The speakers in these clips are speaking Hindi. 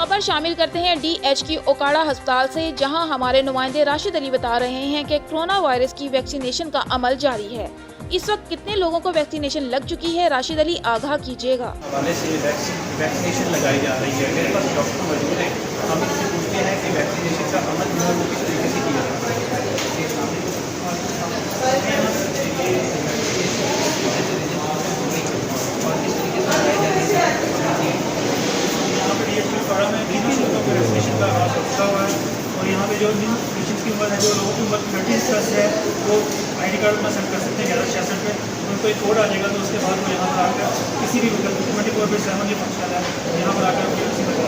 खबर शामिल करते हैं DH ओकाड़ा अस्पताल से, जहां हमारे नुमाइंदे राशिद अली बता रहे हैं कि कोरोना वायरस की वैक्सीनेशन का अमल जारी है। इस वक्त कितने लोगों को वैक्सीनेशन लग चुकी है, राशिद अली आगाह कीजिएगा। हवाले से वैक्सीनेशन लगाई जा रही है। मेरे पास डॉक्टर मौजूद है, हम इससे पूछते हैं कि वैक्सीनेशन का अमल जो है वो किस तरीके से किया जाता है। यहाँ पर DH ओकाड़ा में 20 लोगों को वैक्सीनेशन का आगाज रखा हुआ है और यहाँ पे जो पेशेंट्स की उम्र है, जो लोगों की उम्र 30+ है, वो ID कार्ड अपना सेंड कर सकते हैं 1166 पे। उनको एक कोड आ जाएगा तो उसके बाद वो यहाँ पर आकर किसी भी वक्त 24/7 ये फंक्शन है, यहाँ पर आकर वैक्सीन लगा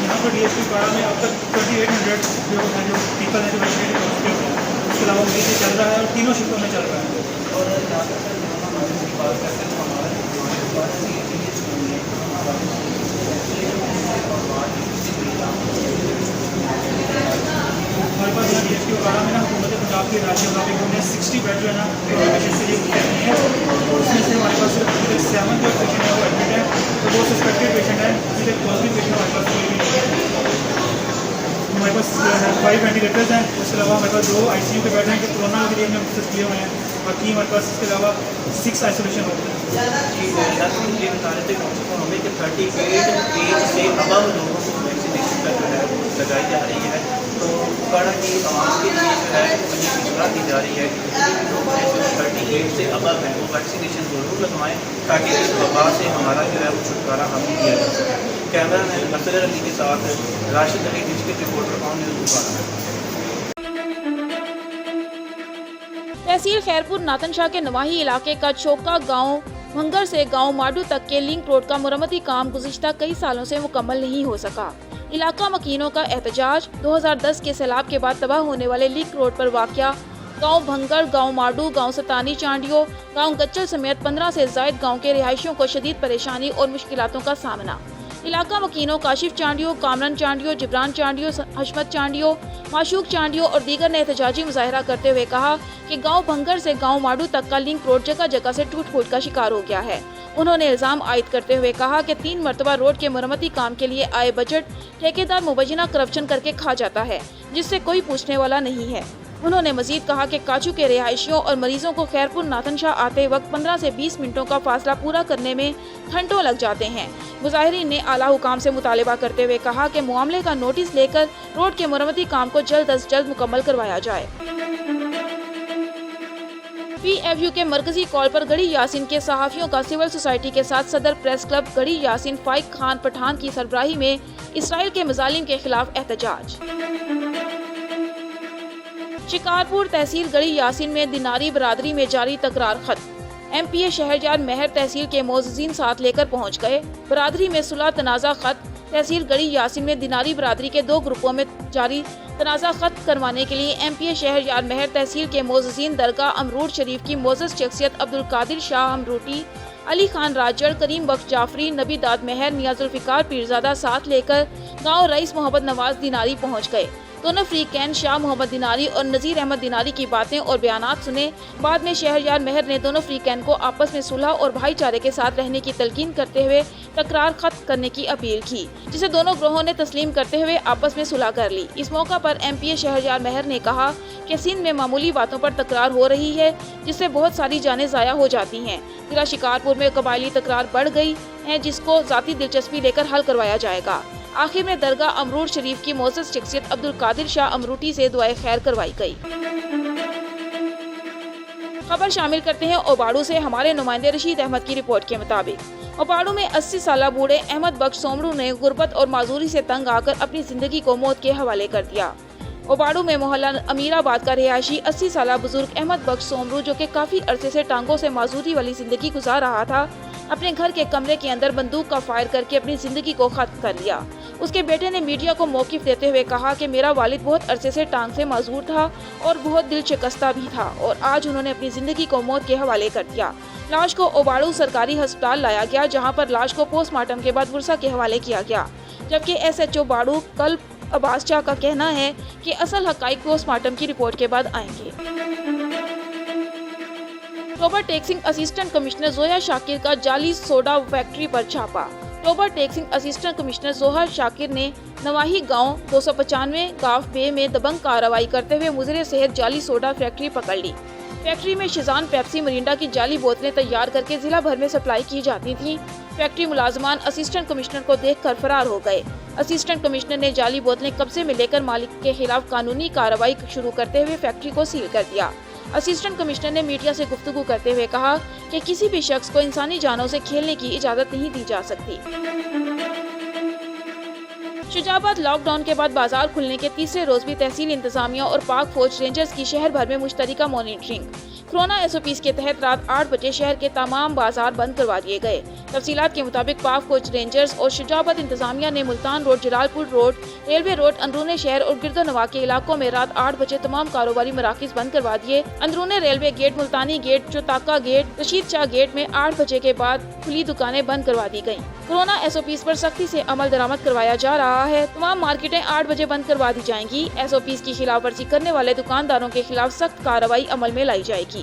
यहाँ पर DH ओकाड़ा में अब तक 2800 जो है जो पीपल है जो वैक्सीनेटेड हो चुके हैं। उसके अलावा मरीज चल रहा है और तीनों शिफ्टों में चल रहा है। और जहाँ तक हमारी बात करते हैं हमारे पास यहाँ DH ओकाड़ा में ना हुकूमत पंजाब के राज्य मुताबिक हमने 60 बेड जो है ना पेशेंट से लिए हैं और उसमें से हमारे पास 7 जो पेशेंट है वो एडमिट है, तो वो सस्पेक्टेड पेशेंट है, जिससे पॉजिटिव पेशेंट हमारे पास कोई भी नहीं है। हमारे पास 5 वेंटिलेटर्स हैं, उसके अलावा हमारे पास 2 ICU के बेड हैं कि कोरोना के लिए हमने फिक्स किए हुए हैं। बाकी हमारे पास इसके अलावा 6 आइसोलेशन होते हैं। ये बता रहे थे कम से कम हमें कि 38 एज से अबव लोगों को वैक्सीनेशन का जो है लगाई जा रही है। तो ओकाड़ा की आवाम के लिए जो है मुझे सलाह दी जा रही है कि जितने भी लोग हैं जो 38 से अबव हैं वो वैक्सीनेशन ज़रूर लगवाएँ, ताकि इस वबा से हमारा जो है वो छुटकारा हासिल किया जा सके। कैमरा मैन असगर अली के साथ Rashid Ali, digital reporter on news Okara. तहसील खैरपुर नातन शाह के नवाही इलाके का चौका गांव भंगर से गांव माडू तक के लिंक रोड का मुरम्मती काम गुज़िश्ता कई सालों से मुकम्मल नहीं हो सका। इलाका मकीनों का एहतजाज 2010 के सैलाब के बाद तबाह होने वाले लिंक रोड पर वाक़या गांव भंगर, गांव माडू, गांव सतानी चांडियो, गांव गच्चल समेत 15 से ज़ायद गांव के रिहायशियों को शदीद परेशानी और मुश्किलातों का सामना। इलाका मकीनों काशिफ चांडियो, कामरन चांडियो, जिब्रान चांडियो, हशमत चांडियो, माशूक चांडियो और दीगर ने एहतजाजी मुजाहरा करते हुए कहा कि गांव भंगर से गांव माडू तक का लिंक रोड जगह जगह से टूट फूट का शिकार हो गया है। उन्होंने इल्जाम आयद करते हुए कहा कि 3 मरतबा रोड के मरम्मती काम के लिए आए बजट ठेकेदार मुबैना करप्शन करके खा जाता है, जिससे कोई पूछने वाला नहीं है। उन्होंने मजीद कहा कि काचू के रिहायशियों और मरीजों को खैरपुर नातन शाह आते वक्त 15 से 20 मिनटों का फासला पूरा करने में घंटों लग जाते हैं। मुजाहिरीन ने आला हुकाम से मुतालिबा करते हुए कहा कि मामले का नोटिस लेकर रोड के मरम्मती काम को जल्द अज जल्द मुकम्मल करवाया जाए। PFU के मरकजी कॉल पर गढ़ी यासीन के सहाफ़ियों का सिविल सोसाइटी के साथ सदर प्रेस क्लब गढ़ी यासीन फाइक खान पठान की सरबराही में इसराइल के मजालिम के खिलाफ एहतजाज। शिकारपुर तहसील गढ़ी यासीन में दिनारी बरादरी में जारी तकरार खत्म। MPA शहरयार महर तहसील के मोअज़्ज़िज़ीन साथ लेकर पहुंच गए। बरादरी में सुलह तनाज़ा खत्म। तहसील गढ़ी यासीन में दिनारी बरादरी के 2 ग्रुपों में जारी तनाज़ा खत्म करवाने के लिए MPA शहरयार महर तहसील के मोअज़्ज़िज़ीन दरगाह अमरूट शरीफ की मोअज़्ज़ज़ शख्सियत अब्दुल कादिर शाह अमरूटी, अली खान राजड़, करीम बख्श जाफरी, नबी दाद महर, मियां जुल्फ़िकार पीरज़ादा साथ लेकर गाँव रईस मोहम्मद नवाज दिनारी पहुँच गए। दोनों फ्रीकैन शाह मोहम्मद दिनारी और नज़ीर अहमद दिनारी की बातें और बयानात सुने। बाद में शहरयार महर ने दोनों फ्रीकैन को आपस में सुलह और भाईचारे के साथ रहने की तलकीन करते हुए तकरार खत्म करने की अपील की, जिसे दोनों ग्रोहों ने तस्लीम करते हुए आपस में सुलह कर ली। इस मौका पर MPA शहरयार महर ने कहा कि सिंध में मामूली बातों पर तकरार हो रही है, जिससे बहुत सारी जानें ज़ाया हो जाती हैं। जिला शिकारपुर में कबायली तकरार बढ़ गई है, जिसको ज़ाती दिलचस्पी लेकर हल करवाया जाएगा। आखिर में दरगाह अमरूट शरीफ की मोअज़्ज़ज़ शख्सियत अब्दुल कादिर शाह अमरूटी से दुआए खैर करवाई गई। खबर शामिल करते हैं ओबाड़ू से। हमारे नुमाइंदे रशीद अहमद की रिपोर्ट के मुताबिक ओबाड़ू में 80 साल बूढ़े अहमद बख्श सोमरू ने गुर्बत और माजूरी से तंग आकर अपनी जिंदगी को मौत के हवाले कर दिया। ओबाड़ू में मोहल्ला अमीराबाद का रिहायशी 80 साल बुजुर्ग अहमद बख्श सोमरू, जो कि काफी अरसे से टांगों से माजूरी वाली जिंदगी गुजार रहा था, अपने घर के कमरे के अंदर बंदूक का फायर करके अपनी जिंदगी को खत्म कर लिया। उसके बेटे ने मीडिया को मौक़िफ़ देते हुए कहा कि मेरा वालिद बहुत अरसे से टांग से माजूर था और बहुत दिल शिकस्ता भी था और आज उन्होंने अपनी जिंदगी को मौत के हवाले कर दिया। लाश को ओबाड़ू सरकारी अस्पताल लाया गया, जहां पर लाश को पोस्टमार्टम के बाद बुरसा के हवाले किया गया, जबकि SHO बाड़ू कल्ब अब्बास शाह का कहना है कि असल हक़ाइक़ पोस्टमार्टम की रिपोर्ट के बाद आएंगे। टोबर टैक्सिंग असिस्टेंट कमिश्नर जोया शाकिर का जाली सोडा फैक्ट्री पर छापा। टोबर टैक्सिंग असिस्टेंट कमिश्नर जोया शाकिर ने नवाही गांव 295 गाफ बे में दबंग कार्रवाई करते हुए मुजरे सेहत जाली सोडा फैक्ट्री पकड़ ली। फैक्ट्री में शिजान, पेप्सी, मिरिंडा की जाली बोतलें तैयार करके जिला भर में सप्लाई की जाती थीं। फैक्ट्री मुलाजमान असिस्टेंट कमिश्नर को देखकर फरार हो गए। असिस्टेंट कमिश्नर ने जाली बोतलें कब्जे में लेकर मालिक के खिलाफ कानूनी कार्रवाई शुरू करते हुए फैक्ट्री को सील कर दिया। असिस्टेंट कमिश्नर ने मीडिया से गुफ्तगू करते हुए कहा कि किसी भी शख्स को इंसानी जानों से खेलने की इजाजत नहीं दी जा सकती। शुजाबाद लॉकडाउन के बाद बाजार खुलने के तीसरे रोज भी तहसील इंतजामिया और पाक फौज रेंजर्स की शहर भर में मुश्तरका मॉनिटरिंग। कोरोना SOPs के तहत रात 8 बजे शहर के तमाम बाजार बंद करवा दिए गए। तफसीलात के मुताबिक पाक फौज रेंजर्स और शुजाबाद इंतजामिया ने Multan road, Jalalpur road, railway road, अंदरूने शहर और गिरदोनवा के इलाकों में रात 8 बजे तमाम कारोबारी मराकिज बंद करवा दिए। अंदरूने रेलवे गेट, मुल्तानी गेट, चौताका गेट, रशीद शाह गेट में 8 बजे के बाद खुली दुकानें बंद करवा दी गयी। कोरोना SOPs पर सख्ती से अमल दरामद करवाया जा रहा है। तमाम मार्केटें 8 बजे बंद करवा दी जाएंगी। SOPs की खिलाफवर्जी करने वाले दुकानदारों के खिलाफ सख्त कार्रवाई अमल में लाई जाएगी।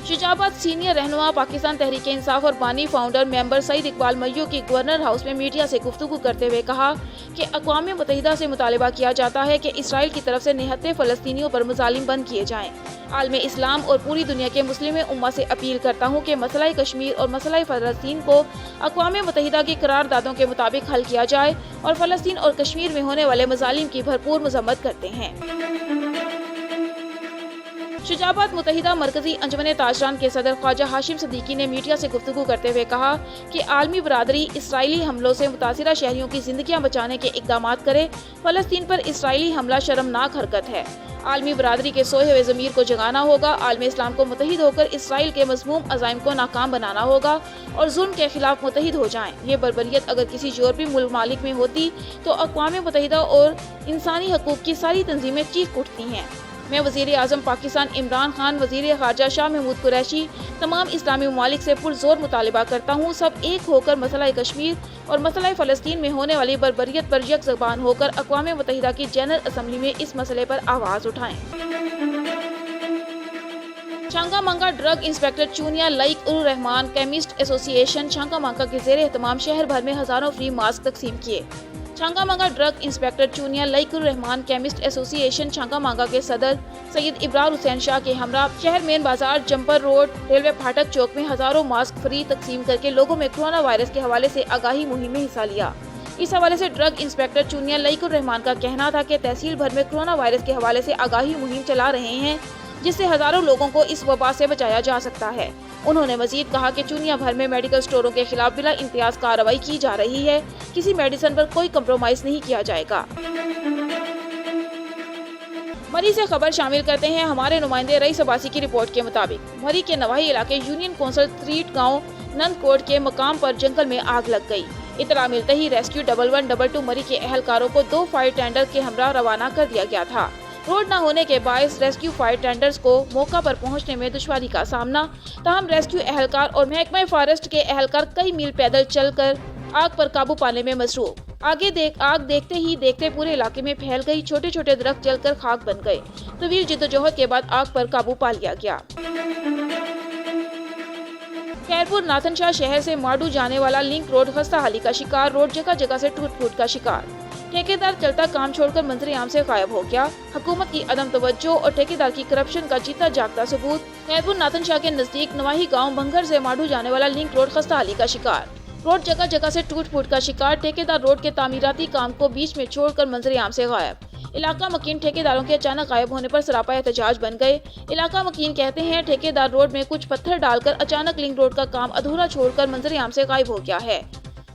शुजाबाद सीनियर रहनुमा पाकिस्तान तहरीक इंसाफ और बानी फाउंडर मेंबर सईद इकबाल मय्यू की गवर्नर हाउस में मीडिया से गुफ्तगू करते हुए कहा कि अक़वाम मुत्तहिदा से मुतालिबा किया जाता है कि इसराइल की तरफ से निहत्ते फ़लस्तीनियों पर मज़ालिम बंद किए जाएं। आलम इस्लाम और पूरी दुनिया के मुस्लिम उम्मा से अपील करता हूँ कि मसला कश्मीर और मसला फ़लस्तीन को अक़वाम मुत्तहिदा की करारदादों के मुताबिक हल किया जाए और फ़लस्तीन और कश्मीर में होने वाले मज़ालिम की भरपूर मज़म्मत करते हैं। शुजाबाद मुत्तहिदा मरकजी अंजुमन ताजरान के सदर ख्वाजा हाशिम सदीकी ने मीडिया से गुफ्तगू करते हुए कहा कि आलमी बरादरी इसराइली हमलों से मुतासिरा शहरियों की जिंदगियां बचाने के इकदाम करे। फ़लस्तीन पर इसराइली हमला शर्मनाक हरकत है। आलमी बरादरी के सोए हुए ज़मीर को जगाना होगा। आलमी इस्लाम को मुत्तहिद होकर इसराइल के मज़मूम अज़ाइम को नाकाम बनाना होगा और जुल्म के खिलाफ मुत्तहिद हो जाएं। ये बर्बरियत अगर किसी यूरोपीय मुल्क में होती तो अक़वाम मुत्तहिदा और इंसानी हकूक़ की सारी तंजीमें चीख उठती हैं। मैं वज़ीर आज़म पाकिस्तान इमरान खान, वज़ीर ख़ारजा शाह महमूद कुरैशी, तमाम इस्लामी ममालिक से पुरज़ोर मुतालिबा करता हूँ सब एक होकर मसला कश्मीर और मसला फ़लस्तीन में होने वाली बर्बरियत पर यक ज़बान होकर अक़वाम मुत्तहिदा की जनरल असम्बली में इस मसले पर आवाज़ उठाएं। छांगामांगा ड्रग इंस्पेक्टर चूनिया लाइक उर रहमान केमिस्ट एसोसिएशन छांगामांगा के ज़ेरे एहतमाम शहर भर में हज़ारों फ्री मास्क तकसीम किए। Changa Manga drug inspector Chunian Laiqur Rehman chemist association Changa Manga के सदर सैयद इब्रार हुसैन शाह के हमरा शहर मेन बाजार, जम्पर रोड, रेलवे फाटक चौक में हजारों मास्क फ्री तकसीम करके लोगों में कोरोना वायरस के हवाले से आगाही मुहिम में हिस्सा लिया। इस हवाले से ड्रग इंस्पेक्टर चूनिया लाइकुर रहमान का कहना था कि तहसील भर में कोरोना वायरस के हवाले से आगाही मुहिम चला रहे हैं जिससे हजारों लोगों को इस वबा से बचाया जा सकता है। उन्होंने मजीद कहा कि चुनिया भर में मेडिकल स्टोरों के खिलाफ बिला इम्तियाज कार्रवाई की जा रही है। किसी मेडिसिन पर कोई कम्प्रोमाइज नहीं किया जाएगा। मरी से खबर शामिल करते हैं हमारे नुमाइंदे रईस अब्बासी की रिपोर्ट के मुताबिक मरी के नवाही इलाके यूनियन कौंसल स्ट्रीट गाँव नंदकोट के मकाम पर जंगल में आग लग गई। इतला मिलते ही रेस्क्यू 1122 मरी के एहलकारों को 2 फायर टेंडर के हमरा रवाना कर दिया गया था। रोड न होने के बायस रेस्क्यू फायर टेंडर्स को मौका पर पहुंचने में दुश्वारी का सामना। ताहम रेस्क्यू एहलकार और महकमा फॉरेस्ट के एहलकार कई मील पैदल चलकर आग पर काबू पाने में मसरूफ। आग देखते ही देखते पूरे इलाके में फैल गई। छोटे छोटे दरख्त जलकर खाक बन गए। तवील जिद्दोजहद के बाद आग पर काबू पा लिया गया। खैरपुर नाथनशाह शहर से माडू जाने वाला लिंक रोड खस्ता हाली का शिकार। रोड जगह जगह से टूट फूट का शिकार। ठेकेदार चलता काम छोड़कर मंजर आम से गायब हो गया। हुकूमत की अदम तवज्जो और ठेकेदार की करप्शन का जीता जागता सबूत। खैरपुर नाथनशाह के नजदीक नवाही गांव भंगर से माडू जाने वाला लिंक रोड खस्ता हाली का शिकार। रोड जगह जगह से टूट फूट का शिकार। ठेकेदार रोड के तामीराती काम को बीच में छोड़कर मंजर आम से गायब। इलाका मकीन ठेकेदारों के अचानक गायब होने पर सरापा एहतजाज बन गए। इलाका मकीन कहते हैं ठेकेदार रोड में कुछ पत्थर डालकर अचानक लिंक रोड का काम अधूरा छोड़कर मंजर आम से गायब हो गया है।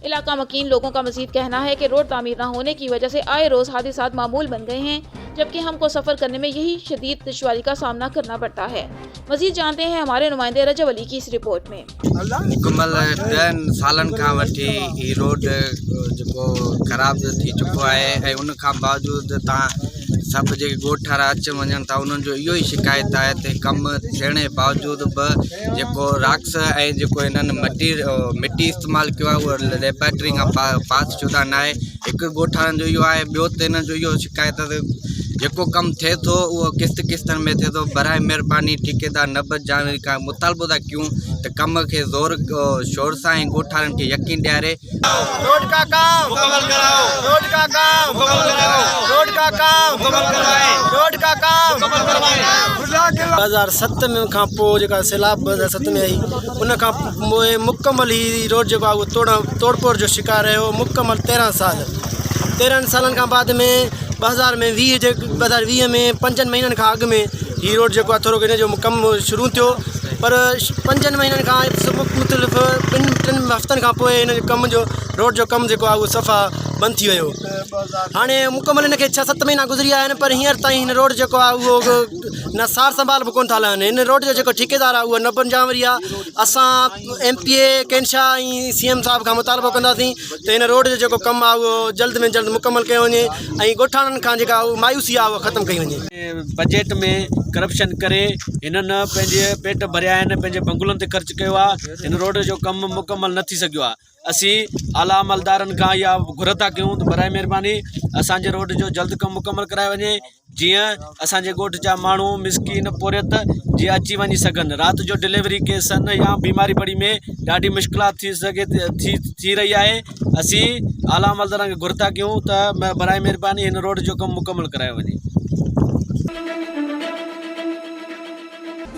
इलाका मकीन लोगों का मजीद कहना है कि रोड तामीर न होने की वजह से आए रोज हादसात मामूल बन गए हैं, जबकि हमको सफर करने में यही शदीद दुश्वारी का सामना करना पड़ता है। मजीद जानते हैं हमारे नुमाइंदे रजब अली की इस रिपोर्ट में। मुकम्मल 10 सालन खां वठी ई रोड जो खराब थी चुको है। उन खां बावजूद सब जो ॻोठ वारा अच वञनि था उन्हनि जो इहो ई शिकायत आहे त कमु थियण जे बावजूद बि जेको राक्स ऐं जेको इन्हनि मिटी इस्तेमालु कयो आहे उहो लेबोरेटरी खां पास शुदा न आहे। हिकु ॻोठ वारनि जो इहो आहे। ॿियो त हिन जो इहो शिकायत जेको कम थे तो वो किस्तन में थे तो बराए मेहरबानी ठेकेदार नबत जानवरी का मुतालबो था क्यों तो कम के जोर शोर सां गोठारन के यकीन ॾियारे रोड का काम मुकम्मल कराओ, रोड का काम मुकम्मल कराओ, रोड का काम मुकम्मल करवाए, रोड का काम मुकम्मल करवाए। 2007 में खां पोइ जेका सैलाब 2007 में आई उन खां पोइ मुकम्मल ही रोड जेको आहे उहो तोड़फोड़ जो शिकार रहियो मुकम्मल 13 सालनि खां बाद में 2020 में 5 महीननि खां अॻु में ही रोड जेको आहे थोरो इन जो कमु शुरू थियो पर 5 महीननि खां मुख़्तलिफ़ 2-3 हफ़्तनि खां पोइ इन कम जो रोड जो कमु जेको आहे उहो सफ़ा बंदि थी वियो। हाणे मुकमल इन खे 6-7 महीना गुज़री विया आहिनि पर हींअर ताईं हिन रोड जेको आहे उहो न सार संभाल बि कोन था हलनि। हिन रोड जो जेको ठेकेदार आहे उहो नबन जावरी आहे। असां MPA कैंशा ऐं CM साहिब खां मुतालबो कंदासीं त हिन रोड जो जेको कमु आहे उहो जल्द में जल्द मुकमल कयो वञे ऐं ॻोठाणनि खां जेका मायूसी आहे उहा ख़तमु कई वञे। बजट में करप्शन करे हिननि पंहिंजे पेट भरिया आहिनि, पंहिंजे बंगुलनि ते ख़र्चु कयो आहे। हिन रोड जो कमु मुकमल न थी सघियो आहे। असीं आला अमलदारनि खां इहा घुर था कयूं त बराए महिरबानी असांजे रोड जो जल्द कमु मुकमल कराए वञे जीअं असांजे ॻोठ जा माण्हू मिसकिन पोरियत जीअं अची वञी सघनि। राति जो डिलीवरी केसनि या बीमारी बड़ी में ॾाढी मुश्किलात थी रही आहे। असीं आला अमलदारनि खे घुर था कयूं त बराए महिरबानी हिन रोड जो कमु मुकमल कराए वञे।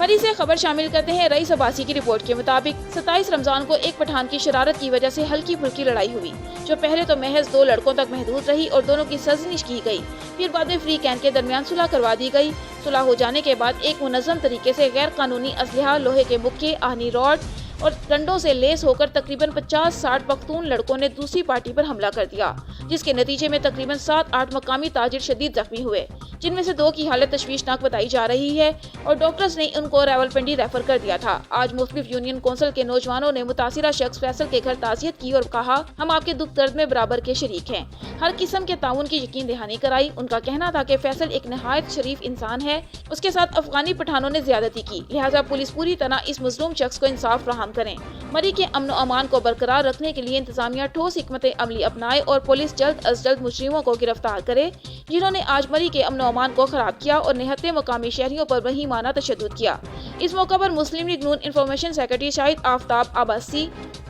मरी से खबर शामिल करते हैं। रईस अब्बासी की रिपोर्ट के मुताबिक 27 रमजान को एक पठान की शरारत की वजह से हल्की फुल्की लड़ाई हुई जो पहले तो महज 2 लड़कों तक महदूद रही और दोनों की सजनिश की गई। फिर बाद में फ्री कैन के दरमियान सुलह करवा दी गई। सुलह हो जाने के बाद एक मुनज़्ज़म तरीके से गैर कानूनी असलहा, लोहे के मुक्के, आहनी रॉड और डंडों से लेस होकर तकरीबन 50-60 पख्तून लड़कों ने दूसरी पार्टी पर हमला कर दिया जिसके नतीजे में तकरीबन 7-8 मकामी ताजिर शदीद जख्मी हुए जिनमें से 2 की हालत तशवीशनाक बताई जा रही है और डॉक्टर्स ने उनको रावलपिंडी रेफर कर दिया था। आज मुख्तलिफ यूनियन कौंसिल के नौजवानों ने मुतासिरा शख्स फैसल के घर ताज़ियत की और कहा हम आपके दुख दर्द में बराबर के शरीक हैं। हर किस्म के ताउन की यकीन दहानी कराई। उनका कहना था कि फैसल एक नहायत शरीफ इंसान है, उसके साथ अफगानी पठानों ने ज्यादती की, लिहाजा पुलिस पूरी तरह इस मजलूम शख्स को इंसाफ फराहम करें। मरी के अमन अमान को बरकरार रखने के लिए इंतजामिया ठोस हिकमत अमली अपनाए और पुलिस जल्द अज जल्द मुजरिमों को गिरफ्तार करे जिन्होंने आज मरी के अमन अमान को खराब किया और निहत्ते मकामी शहरियों पर वहीमाना तशद्दुद किया। इस मौका पर Muslim League Noon information secretary Shahid Aftab Abbasi,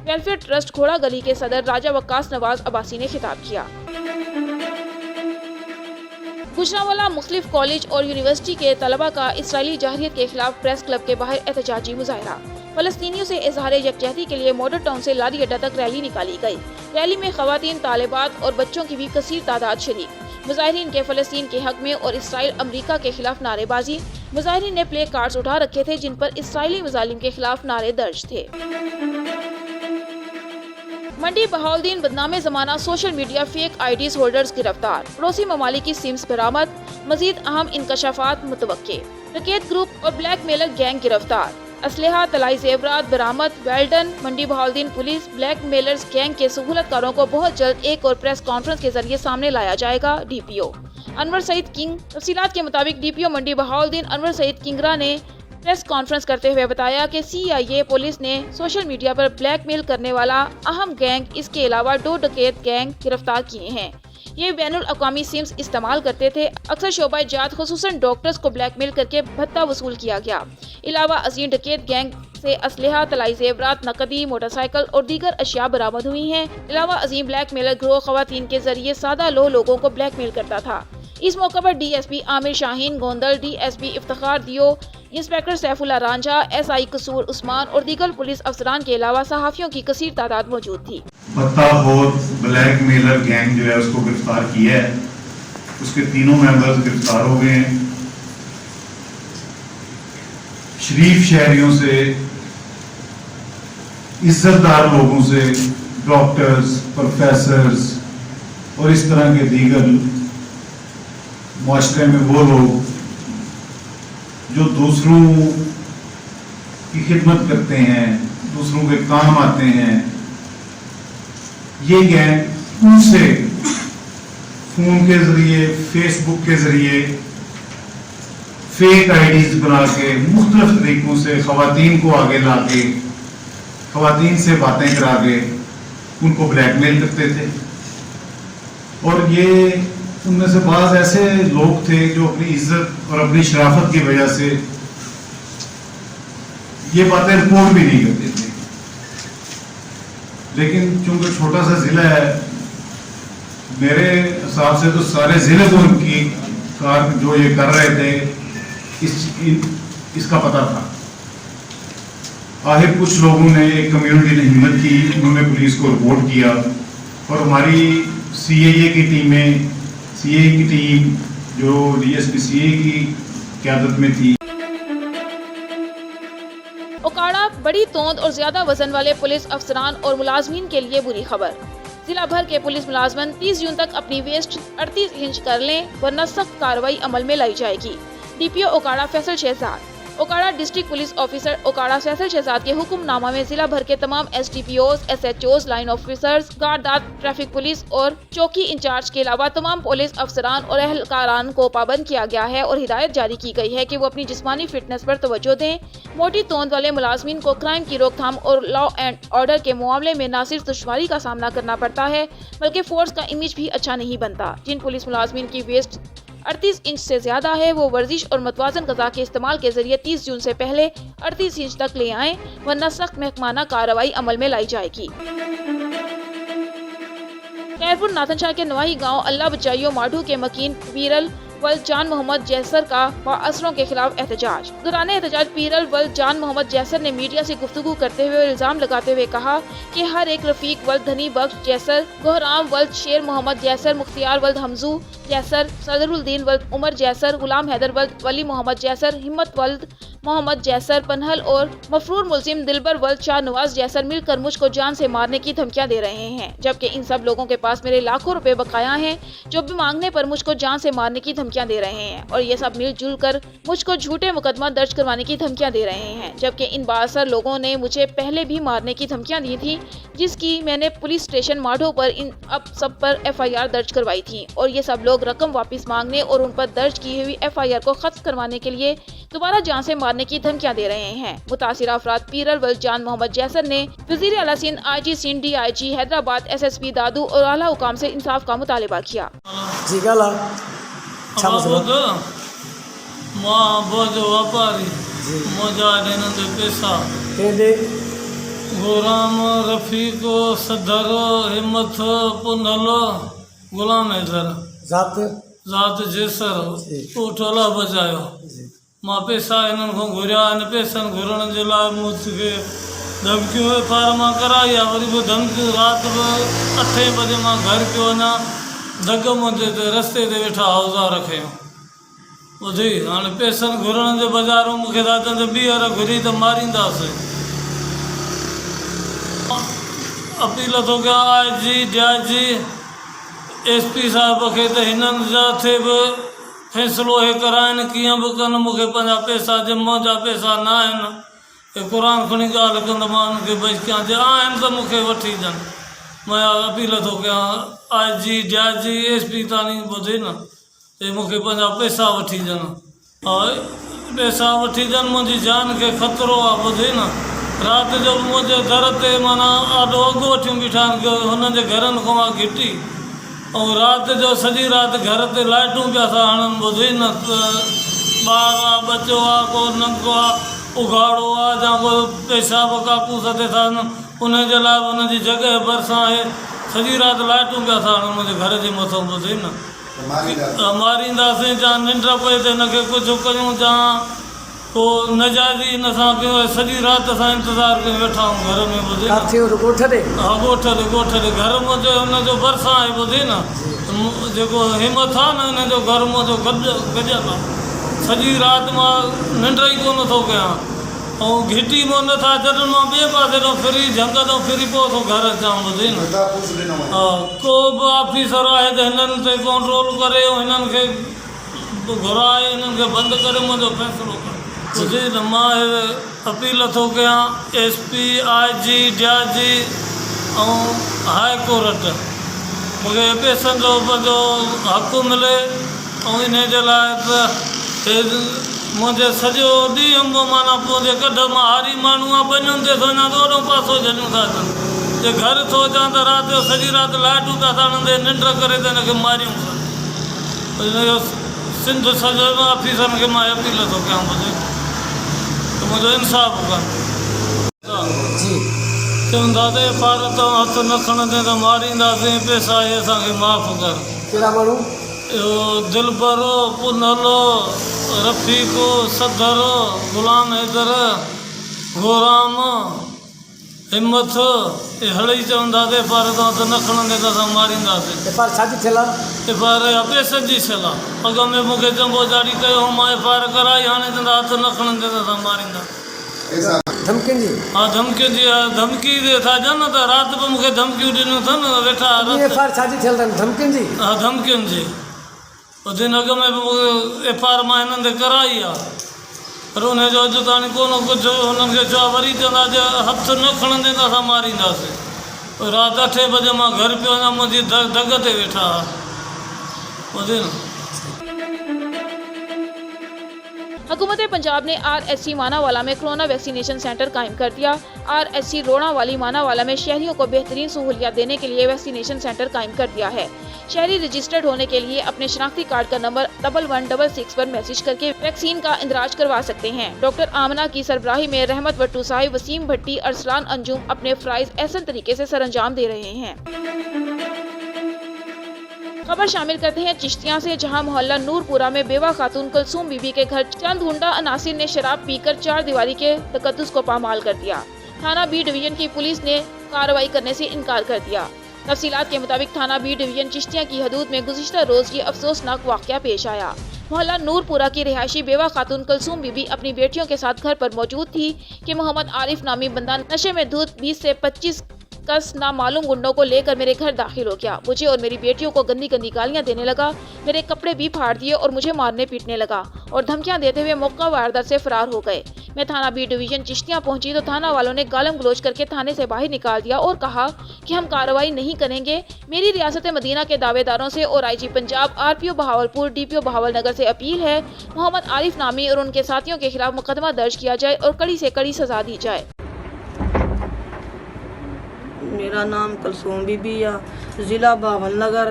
welfare trust घोड़ा गली के सदर राजा वक्कास नवाज अब्बासी ने खिताब किया। गुजरांवाला मुख्तलिफ कॉलेज और यूनिवर्सिटी के तलबा का इसराइली जहरियत के खिलाफ प्रेस क्लब के बाहर एहतजाजी मुजाहरा। फलस्तीनियों से इजहार यकजहती के लिए मॉडल टाउन से लारी अड्डा तक रैली निकाली गई। रैली में खवातीन, तालिबात और बच्चों की भी कसीर तादाद शरीक। मुजाहिरीन के फलस्तीन के हक में और इसराइल अमरीका के खिलाफ नारेबाजी। मुजाहिरीन ने प्ले कार्ड्स उठा रखे थे जिन पर इसराइली मुजालिम के खिलाफ नारे दर्ज थे। मंडी बहाउद्दीन बदनामे जमाना social media fake IDs holders गिरफ्तार। पड़ोसी ममालिक की सिम्स बरामद। मजीद अहम इंकशाफात मुतवक्के। डकैत ग्रुप और ब्लैकमेलर गैंग गिरफ्तार। असलहा, तलाई जेवरात बरामद। वेल्डन मंडी बहाउद्दीन पुलिस ब्लैकमेलर्स गैंग के सहूलतकारों को बहुत जल्द एक और प्रेस कॉन्फ्रेंस के जरिए सामने लाया जाएगा। DPO Anwar Saeed King. तफसीलात के मुताबिक DPO मंडी बहाउद्दीन अनवर सईद किंगरा ने प्रेस कॉन्फ्रेंस करते हुए बताया कि CIA पुलिस ने सोशल मीडिया पर ब्लैकमेल करने वाला अहम गैंग, इसके अलावा 2 डकैत गैंग गिरफ्तार किए हैं। ये बैनुल अक़वामी सिम्स इस्तेमाल करते थे। अक्सर शोबा जात खुसूसन डॉक्टर्स को ब्लैकमेल करके भत्ता वसूल किया गया। अलावा अजीम डकैत गैंग से असलहा, तलाई जेवरात, नकदी, मोटरसाइकिल और दीगर अशिया बरामद हुई हैं। अलावा अजीम ब्लैकमेलर ग्रोह खवातीन के जरिए सादा लोगों को ब्लैकमेल करता था। इस मौके पर DSP आमिर शाहीन गोंदल, DSP इफ्तिखार दियो, इंस्पेक्टर सैफुल्ला रांझा, SI कसूर उस्मान और दीगर पुलिस अफसरान के अलावा सहाफियों की कसीर तादाद मौजूद थी। ब्लैकमेलर गैंग जो है उसको गिरफ्तार किया है। उसके 3 मेंबर्स गिरफ्तार हो गए हैं। शरीफ शहरियों से, इज्जतदार लोगों से, डॉक्टर्स, प्रोफेसर्स और इस तरह के दीगर मुआशरे में वो लोग जो दूसरों की खिदमत करते हैं, दूसरों के काम आते हैं, ये गैंग उनसे फोन के जरिए, फेसबुक के जरिए फेक IDs बना के मुख्तलिफ तरीकों से खवातीन को आगे ला के, खवातीन से बातें करा के उनको ब्लैकमेल करते थे। और ये उनमें से बाज ऐसे लोग थे जो अपनी इज्जत और अपनी शराफत की वजह से ये बातें रिपोर्ट भी नहीं करते थे। लेकिन चूंकि छोटा सा जिला है, मेरे हिसाब से तो सारे जिले को इनकी कार जो ये कर रहे थे इसका पता था। आखिर कुछ लोगों ने, एक कम्युनिटी ने हिम्मत की, उन्होंने पुलिस को रिपोर्ट किया और हमारी सीआईए की टीमें, सीआईए की टीम जो डीएसपी सीआईए की क़यादत में थी। ओकाड़ा बड़ी तोंद और ज्यादा वजन वाले पुलिस अफसरान और मुलाजमीन के लिए बुरी खबर। जिला भर के पुलिस मुलाजमन 30 जून तक अपनी वेस्ट 38 इंच कर लें, वरना सख्त कार्रवाई अमल में लाई जाएगी। DPO Okara Faisal Shahzad. Okara district police officer Okara Faisal Shahzad के हुक्मनामा में जिला भर के तमाम एसडीपीओज, एसएचओज, लाइन ऑफिसर्स, गार्डात, ट्रैफिक पुलिस और चौकी इंचार्ज के अलावा तमाम पुलिस अफसरान और अहलकारान को पाबंद किया गया है और हिदायत जारी की गई है कि वो अपनी जिस्मानी फिटनेस पर तवज्जो दें। मोटी तोंद वाले मुलाजमीन को क्राइम की रोकथाम और लॉ एंड ऑर्डर के मामले में न सिर्फ दुश्वारी का सामना करना पड़ता है, बल्कि फोर्स का इमेज भी अच्छा नहीं बनता। जिन पुलिस मुलाजमीन की वेस्ट 38 इंच से ज्यादा है, वो वर्जिश और मतवाजन गज़ा के इस्तेमाल के जरिए 30 जून से पहले 38 इंच तक ले आएं, वरना सख्त महकमाना कार्रवाई अमल में लाई जाएगी। खैरपुर नाथनशाह के नवाही गांव अल्लाह बचाइयो माढ़ू के मकीन पीरल वल जान मोहम्मद जैसर का बाअसरों के खिलाफ एहतजाज। दौरान एहतजाज पीरल वल जान मोहम्मद जैसर ने मीडिया से गुफ्तगू करते हुए इल्जाम लगाते हुए कहा कि हर एक रफीक वल धनी बख्श जैसर, गोहराम वल शेर मोहम्मद जैसर, मुख्तियार वल हमजू जैसर, सदरुद्दीन वल उमर जैसर, गुलाम हैदर वल वली मोहम्मद जैसर, हिम्मत वल मोहम्मद जैसर, पनहल और मफरूर मुलजिम दिलबर वल शाह नवाज जैसर मिलकर मुझको जान से मारने की धमकियां दे रहे हैं, जबकि इन सब लोगों के पास मेरे लाखों रुपए बकाया हैं, जो भी मांगने पर मुझको जान से मारने की धमकियां दे रहे हैं और ये सब मिलजुल कर मुझको झूठे मुकदमा दर्ज करवाने की धमकियां दे रहे हैं, जबकि इन बाअसर लोगों ने मुझे पहले भी मारने की धमकियां दी थी, जिसकी मैंने पुलिस स्टेशन माढ़ो पर इन अब सब पर एफआईआर दर्ज करवाई थी और ये सब लोग रकम वापस मांगने और उन पर दर्ज की हुई एफआईआर को खत्म करवाने के लिए दोबारा जान से मारने की धमकियां दे रहे हैं। मुतासिर अफराद पीरल वल जान मोहम्मद जैसर ने वज़ीर आला Sindh, IG Sindh, DIG Hyderabad, SSP Dadu और आला हुकाम से इंसाफ का मुतालबा किया। गुलाम रफीक सदर हिम्मत पुनल गुलाम हैदर ज़ात जैसर उठला बजायो। मां पैसा इन्हनि खां घुरिया आहिनि, पैसनि घुरण जे लाइ मूंखे धमकियूं फार्मा कराई आहे, वरी बि धमकियूं राति बि 8 बजे मां घर पियो वञा, धग मुंहिंजे ते रस्ते ते वेठा हौज़ा रखियो। ॿुधी हाणे पैसनि घुरण जे बाज़ारूं मूंखे था चवनि त ॿीहर घुरी त मारींदासीं। अपील थो कयां आईजी, डीआईजी, एसपी साहिब खे त हिननि जा थे बि फ़ैसिलो हे कराइनि, कीअं बि कनि, मूंखे पंहिंजा पैसा जिम्मा जा पैसा न आहिनि, हे क़ुर खणी ॻाल्हि कंदोमांनि कि भई कयां जे आहिनि त मूंखे वठी ॾियनि। मां अपील थो कयां आईजी, डीआईजी, एसपी ताईं ॿुधे न, हे मूंखे पंहिंजा पैसा वठी ॾियनि। हा पैसा वठी ॾियनि, मुंहिंजी जान खे ख़तरो आहे, ॿुधे न। राति जो मुंहिंजे दर ते माना ॾाढो अघु वठियूं बीठा आहिनि, हुननि जे घरनि खां मां घिटी, ऐं राति जो सॼी राति घर ते लाइटूं पिया था हणनि, ॿुधी न, ॿार आहे, बचो आहे, को नंगो आहे, उघाड़ो आहे, या को पेशाब काकूस ते था हणनि, उनजे लाइ उनजी जॻह भरिसां आहे, सॼी राति लाइटूं पिया था हणनि मुंहिंजे घर जे मथां, ॿुधी न। मारींदासीं या निंड पए त हिनखे कुझु कयूं या को नजाइज़ी हिन सां कयूं, सॼी राति असां इंतज़ारु कयूं वेठा आहियूं घर में, ॿुधी न। ॻोठ ते हा ॻोठ ते घर मुंहिंजो हुनजो भरिसां आहे, ॿुधी न। जेको हिमत आहे न हिनजो घर मुंहिंजो गॾियल आहे, सॼी राति मां निंड ई कोन थो कयां, ऐं घिटी मां नथा जॾहिं मां ॿिए पासे तां फिरी झंग तां फिरी पोइ थो घर अचां, ॿुधी न। हा को बि ऑफिसर आहे त हिननि ते कंट्रोल करे, हिननि खे घुराए, हिननि खे बंदि करे मुंहिंजो फ़ैसिलो करे, ॿुधी न। मां अपील थो कयां एसपी, आईजी, डीआईजी ऐं हाई कोर्ट, मूंखे पैसनि जो पंहिंजो हक़ु मिले, ऐं इन जे लाइ त मुंहिंजे सॼो ॾींहुं माना मुंहिंजे कढ मां हारी माण्हू आहे, बनियुनि ते थो वञा त ओॾो पासो झलियूं था अचनि, जे घर थो अचां त राति जो सॼी राति लाइटूं पिया था हणंदे निंड करे त हिनखे मारियूं था, सिंध सॼे ऑफिसरनि खे मां अपील थो कयां ॿुधे त मुंहिंजो इंसाफ़ कर चवंदा ते पार तव्हां हथु न खणंदे त मारींदासीं पैसा इहे असांखे माफ़ु कर कहिड़ा माण्हू इहो दिलबरो पुनलो रफ़ीक़ो सदर गुलाम हैदर गोराम हिमत इहे हलई चवंदा ते पार तव्हां हथु न खणंदे त असां मारींदासीं एफआईआर छाजी थियल आहे एफ आर या पैसनि जी थियल आहे अॻ में मूंखे चंबो जारी कयो मां एफ आर कराई हाणे चवंदा हथु न खणंदे त असां मारींदा धमकियुनि जी हा धमकियुनि जी धमकी था ॾियनि त राति बि मूंखे धमकियूं ॾिनियूं अथनि वेठा एफआईआर छाजी थियल अथनि धमकियुनि जी हा धमकियुनि जी उस दिन अॻ में बि मूंखे एफ आर मां हिननि ते कराई आहे पर उनजो अॼु ताणी कोन कुझु हुननि खे चयो वरी चवंदा जे हथु न खणंदे त असां मारींदासीं राति 8 बजे मां घर पियो वञा मुंहिंजी दग ते वेठा ॿुधे न हुकूमत पंजाब ने RSC मानावाला में कोरोना वैक्सीनेशन सेंटर कायम कर दिया। RSC रोणावाली मानावाला में शहरियों को बेहतरीन सहूलियत देने के लिए वैक्सीनेशन सेंटर कायम कर दिया है। शहरी रजिस्टर्ड होने के लिए अपने शनाख्ती कार्ड का नंबर 1166 पर मैसेज करके वैक्सीन का इंदराज करवा सकते हैं। डॉक्टर आमना की सरबराही में रहमत भट्टू साहिब, वसीम भट्टी, अरसलान अंजुम अपने फ़राइज़ एहसन तरीके से सरअंजाम दे रहे हैं। खबर शामिल करते हैं चिश्तियां से, जहां मोहल्ला नूरपुरा में बेवा खातून कुलसूम बीबी के घर चंद हुंडा अनासिर ने शराब पीकर 4 दीवारी के तकद्दुस को पामाल कर दिया। थाना बी डिवीजन की पुलिस ने कार्रवाई करने से इनकार कर दिया। तफसीलात के मुताबिक थाना बी डिवीजन चिश्तियां की हदूद में गुज़िश्ता रोज ये अफसोसनाक वाक़या पेश आया। मोहल्ला नूरपुरा की रिहायशी बेवा खातून कुलसूम बीबी अपनी बेटियों के साथ घर पर मौजूद थी कि मोहम्मद आरिफ नामी बंदा नशे में धुत 20 से 25 कस नामालूम गुंडों को लेकर मेरे घर दाखिल हो गया। मुझे और मेरी बेटियों को गंदी गंदी गालियां देने लगा, मेरे कपड़े भी फाड़ दिए और मुझे मारने पीटने लगा और धमकियां देते हुए मौका वारदात से फरार हो गए। मैं थाना बी डिवीजन चिश्तियां पहुंची तो थाना वालों ने गालम गलोच करके थाने से बाहर निकाल दिया और कहा कि हम कार्रवाई नहीं करेंगे। मेरी रियासत मदीना के दावेदारों से और IG Punjab, RPO Bahawalpur, DPO Bahawalnagar से अपील है, मोहम्मद आरिफ नामी और उनके साथियों के खिलाफ मुकदमा दर्ज किया जाए और कड़ी से कड़ी सजा दी जाए। मेरा नाम कुलसूम बीबी आ, ज़िला बहावलनगर,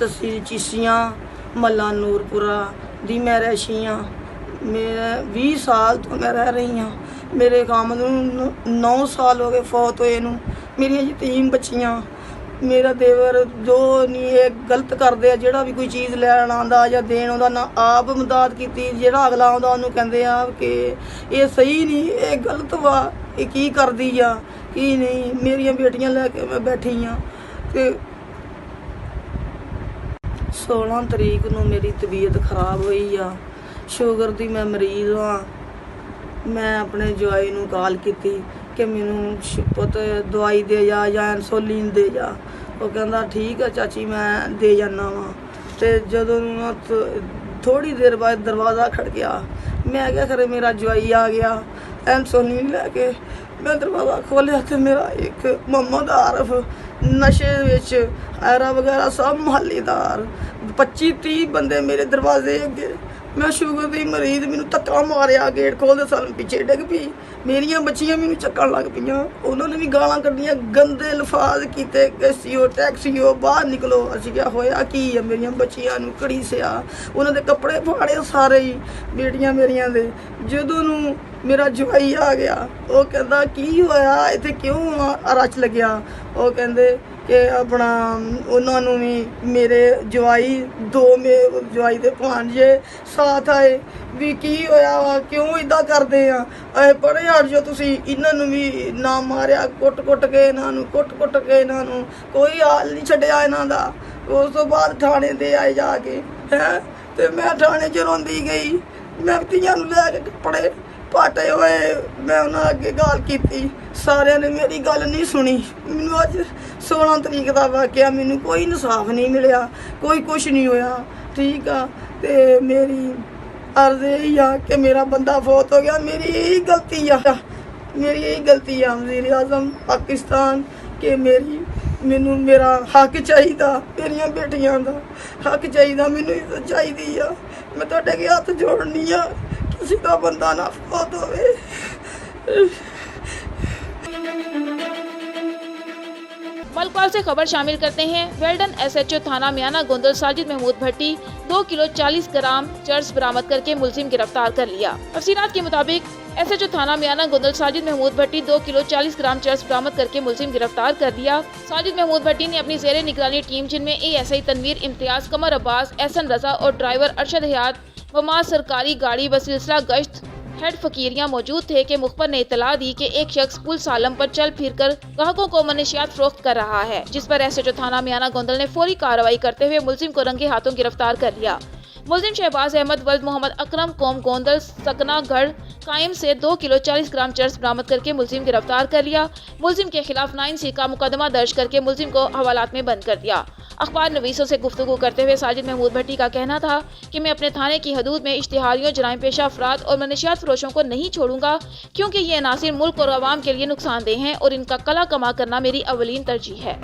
तहसील चिश्तियां, महल्ला नूरपुरा दी मैं रैशी हाँ। मैं 20 साल तो मैं रह रही हाँ। मेरे काम नूं 9 साल हो गए फौत होए नूं। मेरियां जी 3 बच्चियां। मेरा देवर जो नहीं ये गलत करदे आ, जेड़ा भी कोई चीज़ लैन आंदा या देन आंदा ना आप मदद कीती, जेड़ा अगला आंदा उन्होंने कहंदे आ कि ये सही नहीं, ये गलत वा, ये की करदी आ की नहीं। मेरियां बेटियां लैके मैं बैठी हाँ ते 16 तरीक नूं मेरी तबीयत खराब हुई आ। शुगर दी मैं मरीज़ हाँ। मैं अपने जवाई नूं कॉल कीती कि मैनू पुत दवाई दे जा या इंसुलिन दे जा। वो कहंदा ठीक है चाची मैं दे जाना वा। ते जदों थोड़ी देर बाद दरवाज़ा खड़किया, मैं क्या खरे मेरा जवाई आ गया इंसुलिन लैके। मैं दरवाज़ा खोलिया तो मेरा एक मोहम्मद आरिफ नशे विच ऐरा वगैरह सब मुहल्लेदार 25-30 बंदे मेरे दरवाजे अगे। मैं शुगर की मरीज़, मैनू धक्का मारिया, गेट खोलते साल पिछे डिग पी। मेरिया बच्चियां मैनू चक्कन लग पईयां। उन्होंने भी गालां कड्डियां, गंदे लफाज कीते, कैसीओ टैक्सीओ बाहर निकलो। असीं क्या होया की है, मेरिया बच्चियां नू घड़ीसिया, उन्होंने कपड़े फाड़े सारे ही बेटियां मेरियां दे। जदों नू मेरा जवाई आ गया, वो कहता की होया इत्थे क्यों रच लग्या। वो कहंदे कि अपना उन्होंने भी मेरे जवाई 2 जवाई के भांजे साथ आए भी की होया वा, क्यों इदा करते हैं, पढ़े हट जो तुसी, इन्होंने भी ना मारिया, कुट के इन्हों कुट के इन्हों कोई हाल नहीं छड्डिया इन्हों दा। उस तो बाद थाने दे आए जाके हैं तो मैं थाने च रोंदी गई। मैं तियां नूं लैके कपड़े पाटे हुए मैं उन्होंने अगे गल की, सारे ने मेरी गल नहीं सुनी। मैनू अज 16 तरीक का वाकया, मैनू कोई इंसाफ नहीं मिलिया, कोई कुछ नहीं होया। ठीक आ ते मेरी अर्ज यही आ कि मेरा बंदा फौत हो गया, मेरी यही गलती आ, मेरी यही गलती आ वज़ीर आज़म पाकिस्तान के मैनू मेरा हक चाहिए, मेरिया बेटियां दा हक चाहिए, मैनू इज्जत चाहिए आ। मैं तुहाडे अगे हथ जोड़नी आ, किसी का बंदा ना फौत होवे। मलकवाल से खबर शामिल करते हैं। वेल्डन SHO थाना मियाना गोंदल साजिद महमूद भट्टी 2 किलो 40 ग्राम चर्स बरामद करके मुलजिम गिरफ्तार कर लिया। तफसीलात के मुताबिक SHO थाना मियाना गोंदल साजिद महमूद भट्टी 2 किलो 40 ग्राम चर्स बरामद करके मुलजिम गिरफ्तार कर लिया। साजिद महमूद भट्टी ने अपनी ज़ेरे निगरानी टीम जिनमें ASI तनवीर इम्तियाज, कमर अब्बास, एहसन रजा और ड्राइवर अरशद हयात व सरकारी गाड़ी व सिलसिला गश्त हेड फकीरियां मौजूद थे कि मुखबर ने इतला दी कि एक शख्स पुल सालम पर चल फिर कर ग्राहकों को मनशियात फरोख्त कर रहा है, जिस पर SHO थाना मियाना गोंदल ने फौरी कार्रवाई करते हुए मुलजिम को रंगे हाथों गिरफ्तार कर लिया। मुलजिम शहबाज अहमद वल्द मोहम्मद अकरम कौम गोंदल सकनागढ़ कायम से 2 किलो 40 ग्राम चर्स बरामद करके मुलजिम गिरफ्तार कर लिया। मुलजिम के खिलाफ 9C का मुकदमा दर्ज करके मुलजिम को हवालात में बंद कर दिया। अखबार नवीसों से गुफ्तगू करते हुए साजिद महमूद भट्टी का कहना था कि मैं अपने थाने की हदूद में इश्तिहारियों, जराइम पेशा अफराद और मनशियात फरोशों को नहीं छोड़ूंगा, क्योंकि ये अनासिर मुल्क और अवाम के लिए नुकसानदेह हैं और इनका कला कमा करना मेरी अवलीन तरजीह है।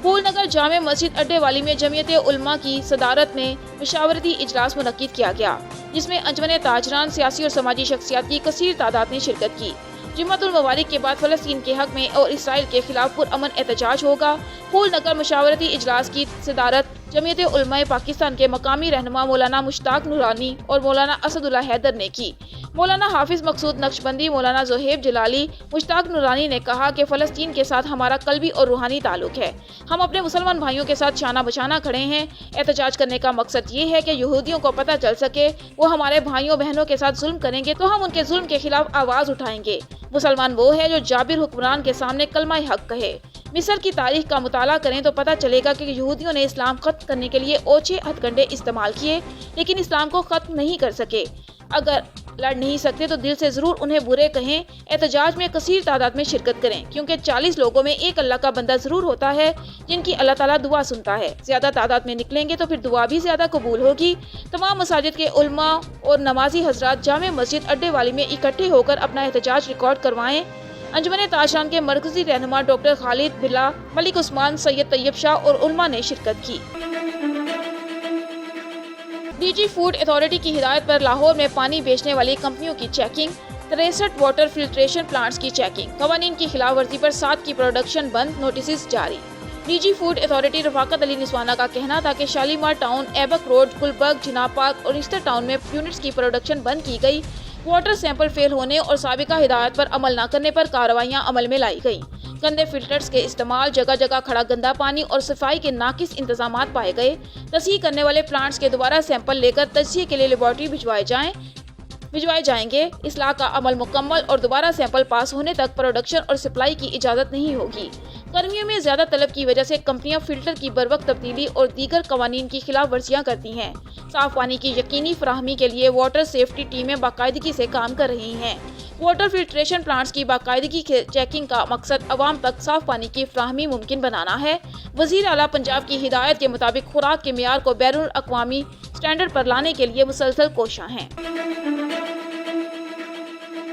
फूलनगर जामे मस्जिद अड्डेवाली में जमीयत उलमा की सदारत में मशावरती इजलास मुनक्किद किया गया, जिसमें अंजमन ताजरान, सियासी और समाजी शख्सियात की कसीर तादाद ने शिरकत की। जुम्मतुल मुबारक के बाद फ़लस्तीन के हक में और इसराइल के खिलाफ पुरअमन एहतजाज होगा। फूलनगर मशावरती इजलास की सदारत जमीयत उलमा पाकिस्तान के मकामी रहनुमा मौलाना मुश्ताक नूरानी और मौलाना असदुल्ला हैदर ने की। मौलाना हाफिज मकसूद नक्शबंदी, मौलाना ज़ोहेब जलाली, मुश्ताक नूरानी ने कहा कि फ़लस्तीन के साथ हमारा कल्बी और रूहानी ताल्लुक है। हम अपने मुसलमान भाइयों के साथ शाना बशाना खड़े हैं। एहतजाज करने का मकसद ये है कि यहूदियों को पता चल सके वो हमारे भाइयों बहनों के साथ जुल्म करेंगे तो हम उनके जुल्म के खिलाफ आवाज़ उठाएंगे। मुसलमान वो है जो जाबिर हुक्मरान के सामने कलमा हक कहे। मिस्र की तारीख का मुताला करें तो पता चलेगा कि यहूदियों ने इस्लाम खत्म करने के लिए ओछे हथकंडे इस्तेमाल किए, लेकिन इस्लाम को खत्म नहीं कर सके। अगर लड़ नहीं सकते तो दिल से जरूर उन्हें बुरे कहें। एहतजाज में कसीर तादाद में शिरकत करें, क्योंकि 40 लोगों में एक अल्लाह का बंदा जरूर होता है जिनकी अल्लाह ताला दुआ सुनता है। ज्यादा तादाद में निकलेंगे तो फिर दुआ भी ज्यादा कबूल होगी। तमाम मसाजिद के उलमा और नमाजी हजरात जामे मस्जिद अड्डेवाली में इकट्ठे होकर अपना एहतजाज रिकॉर्ड करवाएं। अंजुमन ताजरान के मरकजी रहनुमा डॉक्टर खालिद बिल्ला, मलिक उस्मान, सैयद तैयब शाह और उलमा ने शिरकत की। DG फूड अथॉरिटी की हिदायत पर लाहौर में पानी बेचने वाली कंपनियों की चेकिंग, 63 वाटर फिल्ट्रेशन प्लांट्स की चेकिंग, कवानीन की खिलाफ वर्जी पर 7 की प्रोडक्शन बंद, नोटिस जारी। DG food authority Rafaqat Ali निस्वाना का कहना था कि Shalimar town, Aibak road, Gulberg, Jinnah park और ईस्टर टाउन में यूनिट्स की प्रोडक्शन बंद की गई। वाटर सैंपल फेल होने और साबिका हिदायत पर अमल न करने पर कार्रवाइयां अमल में लाई गई। गंदे फिल्टर्स के इस्तेमाल, जगह जगह खड़ा गंदा पानी और सफाई के नाकिस इंतजामात पाए गए। तस्हीह करने वाले प्लांट्स के दोबारा सैंपल लेकर तज्जिए के लिए लेबॉर्ट्री भिजवाए जाएंगे। इस्लाह का अमल मुकम्मल और दोबारा सैंपल पास होने तक प्रोडक्शन और सप्लाई की इजाज़त नहीं होगी। गर्मियों में ज्यादा तलब की वजह से कंपनियां फिल्टर की बरवक्त तब्दीली और दीगर कवानीन की खिलाफ वर्जियां करती हैं। साफ पानी की यकीनी फराहमी के लिए वाटर सेफ्टी टीमें बाकायदगी से काम कर रही हैं। वाटर फिल्ट्रेशन प्लांट्स की बाकायदगी के चेकिंग का मकसद अवाम तक साफ पानी की फराहमी मुमकिन बनाना है। वज़ीर आला पंजाब की हिदायत के मुताबिक खुराक के मियार को बैरुल अक़वामी स्टैंडर्ड पर लाने के लिए मुसलसल कोशिशां हैं।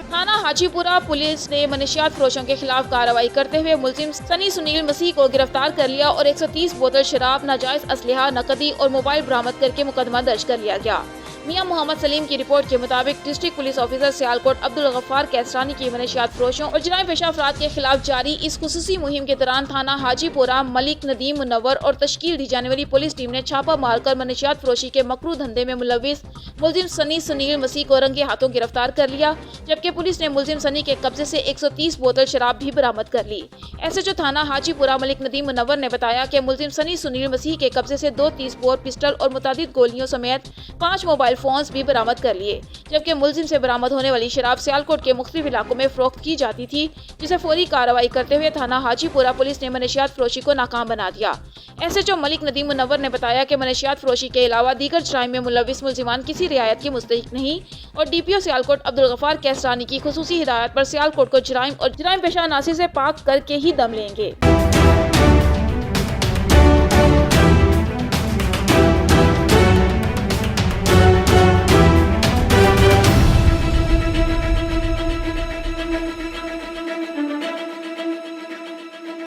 थाना हाजीपुरा पुलिस ने मनशियात फरोशों के खिलाफ कार्रवाई करते हुए मुलजिम सनी सुनील मसीह को गिरफ्तार कर लिया और 130 बोतल शराब, नाजायज असलहा, नकदी और मोबाइल बरामद करके मुकदमा दर्ज कर लिया गया। मियां मोहम्मद सलीम की रिपोर्ट के मुताबिक district police officer Sialkot Abdul Gaffar Kaisrani की मनशियात फरोशों और जराइम पेशा अफराद के खिलाफ जारी इस खुसूसी मुहिम के दौरान थाना हाजीपुरा, मलिक नदीम मुनव्वर और तश्कील दी जाने वाली पुलिस टीम ने छापा मारकर मनशियात फरोशी के मकरू धंधे में मुलविस मुलजिम सनी सुनील मसीह को रंगे हाथों गिरफ्तार कर लिया, जबकि पुलिस ने मुलजिम सनी के कब्जे से 130 बोतल शराब भी बरामद कर ली। SHO थाना हाजीपुरा मलिक नदीम मुनव्वर ने बताया कि मुलजिम सनी सुनील मसीह के कब्जे से 2 30 बोर पिस्टल और मुतादिद गोलियों समेत 5 मोबाइल फोन्स भी बरामद कर लिए, जबकि मुलजिम से बरामद होने वाली शराब सियालकोट के मुख्तलिफ इलाकों में फरोख्त की जाती थी, जिसे फौरी कार्रवाई करते हुए थाना हाजीपुरा पुलिस ने मनशियात फरोशी को नाकाम बना दिया। SHO मलिक नदीम मुनव्वर ने बताया कि मनशियात फरोशी के अलावा दीगर जराइम में मुलविस मुलजिमान किसी रियायत के मुस्तहिक नहीं और DPO सियालकोट अब्दुल गफ्फार कैसरानी की खुसूसी हिदायत पर सियालकोट को जराइम और जराइम पेशा अनासिर से पाक करके ही दम लेंगे।